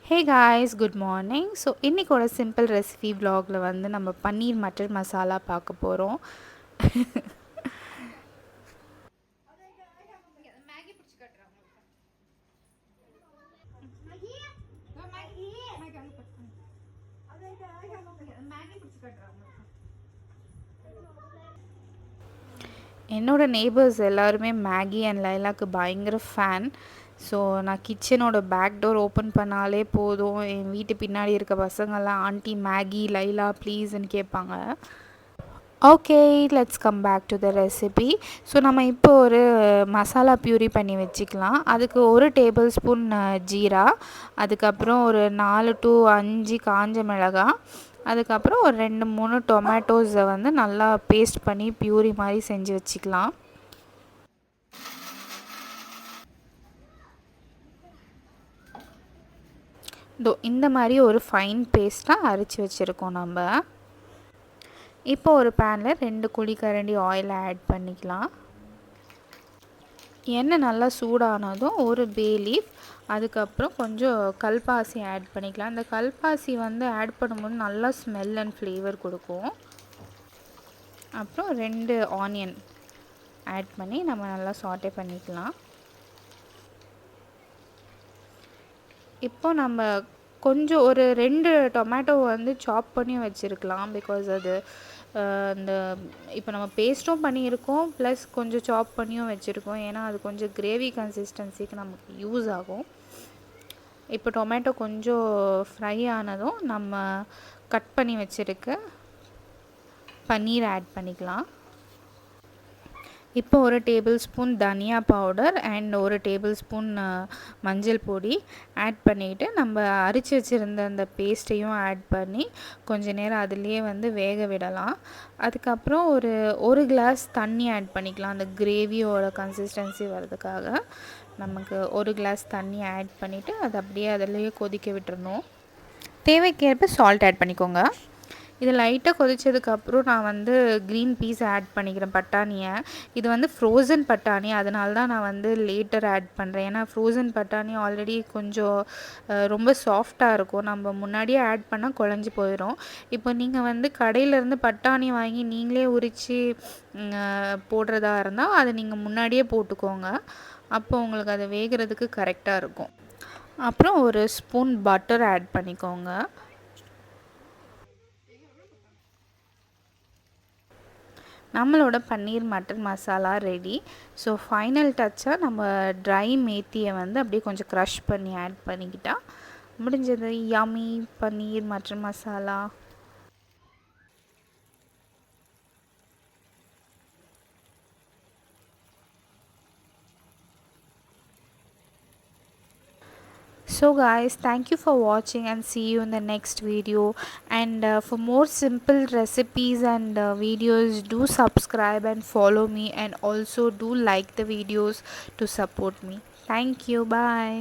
Hey guys, good morning. So இன்றைக்கோட simple recipe vlogல வந்து நம்ம பன்னீர் மட்டர் மசாலா பார்க்க போகிறோம். என்னோட நெய்பர்ஸ் எல்லாருமே மேகி அண்ட் லைலாக்கு பயங்கர ஃபேன். ஸோ நான் கிச்சனோட பேக் டோர் ஓப்பன் பண்ணாலே போதும், என் வீட்டு பின்னாடி இருக்க பசங்கள்லாம் ஆண்டி மேகி லைலா ப்ளீஸ்ன்னு கேட்பாங்க. Okay, let's come back to the recipe. So நம்ம இப்போ ஒரு மசாலா பியூரி பண்ணி வச்சுக்கலாம். அதுக்கு 1 டேபிள் ஸ்பூன் ஜீரா, அதுக்கப்புறம் ஒரு 4 to 5 காஞ்ச மிளகாய், அதுக்கப்புறம் ஒரு 2-3 டொமேட்டோஸை வந்து நல்லா பேஸ்ட் பண்ணி பியூரி மாதிரி செஞ்சு வச்சுக்கலாம். இந்த மாதிரி ஒரு ஃபைன் பேஸ்ட்டாக அரைச்சி வச்சுருக்கோம் நம்ம. இப்போ ஒரு பேனில் 2 குழிக்கரண்டி ஆயில் ஆட் பண்ணிக்கலாம். எண்ணெய் நல்லா சூடானதும் ஒரு பே லீஃப், அதுக்கப்புறம் கொஞ்சம் கல்பாசி ஆட் பண்ணிக்கலாம். இந்த கல்பாசி வந்து ஆட் பண்ணும்போது நல்லா ஸ்மெல் அண்ட் ஃப்ளேவர் கொடுக்கும். அப்புறம் 2 ஆனியன் ஆட் பண்ணி நம்ம நல்லா சாட்டே பண்ணிக்கலாம். இப்போ நம்ம கொஞ்சம் ஒரு 2 டொமேட்டோ வந்து சாப் பண்ணி வச்சுருக்கலாம். பிகாஸ் அது இந்த இப்போ நம்ம பேஸ்ட்டும் பண்ணியிருக்கோம், ப்ளஸ் கொஞ்சம் சாப் பண்ணியும் வச்சுருக்கோம். ஏன்னா அது கொஞ்சம் கிரேவி கன்சிஸ்டன்சிக்கு நமக்கு யூஸ் ஆகும். இப்போ டொமேட்டோ கொஞ்சம் ஃப்ரை ஆனதும் நம்ம கட் பண்ணி வச்சுருக்க பன்னீர் ஆட் பண்ணிக்கலாம். இப்போ ஒரு டேபிள் ஸ்பூன் தனியா பவுடர் அண்ட் ஒரு டேபிள் ஸ்பூன் மஞ்சள் பொடி ஆட் பண்ணிவிட்டு நம்ம அரைச்சி வச்சுருந்த அந்த பேஸ்ட்டையும் ஆட் பண்ணி கொஞ்ச நேரம் அதுலேயே வந்து வேக விடலாம். அதுக்கப்புறம் ஒரு கிளாஸ் தண்ணி ஆட் பண்ணிக்கலாம். அந்த கிரேவியோட கன்சிஸ்டன்சி வர்றதுக்காக நமக்கு 1 கிளாஸ் தண்ணி ஆட் பண்ணிவிட்டு அது அப்படியே அதிலேயே கொதிக்க விட்டுறணும். தேவைக்கேற்ப சால்ட் ஆட் பண்ணிக்கோங்க. இது லைட்டாக கொதித்ததுக்கப்புறம் நான் வந்து க்ரீன் பீஸ் ஆட் பண்ணிக்கிறேன், பட்டாணியை. இது வந்து ஃப்ரோசன் பட்டாணி, அதனால தான் நான் வந்து லேட்டர் ஆட் பண்ணுறேன். ஏன்னா ஃப்ரோசன் பட்டாணி ஆல்ரெடி கொஞ்சம் ரொம்ப சாஃப்டாக இருக்கும், நம்ம முன்னாடியே ஆட் பண்ணால் குழஞ்சி போயிடும். இப்போ நீங்கள் வந்து கடையிலேருந்து பட்டாணி வாங்கி நீங்களே உரித்து போடுறதா இருந்தால் அதை நீங்கள் முன்னாடியே போட்டுக்கோங்க. அப்போ உங்களுக்கு அது வேகிறதுக்கு கரெக்டாக இருக்கும். அப்புறம் ஒரு ஸ்பூன் பட்டர் ஆட் பண்ணிக்கோங்க. நம்மளோட paneer mattar masala ready. So final டச்சாக நம்ம ட்ரை மேத்தியை வந்து அப்படியே கொஞ்சம் க்ரஷ் பண்ணி ஆட் பண்ணிக்கிட்டால் முடிஞ்சது, yummy paneer mattar masala. So guys, thank you for watching and see you in the next video. And for more simple recipes and videos, do subscribe and follow me, and also do like the videos to support me. Thank you. Bye.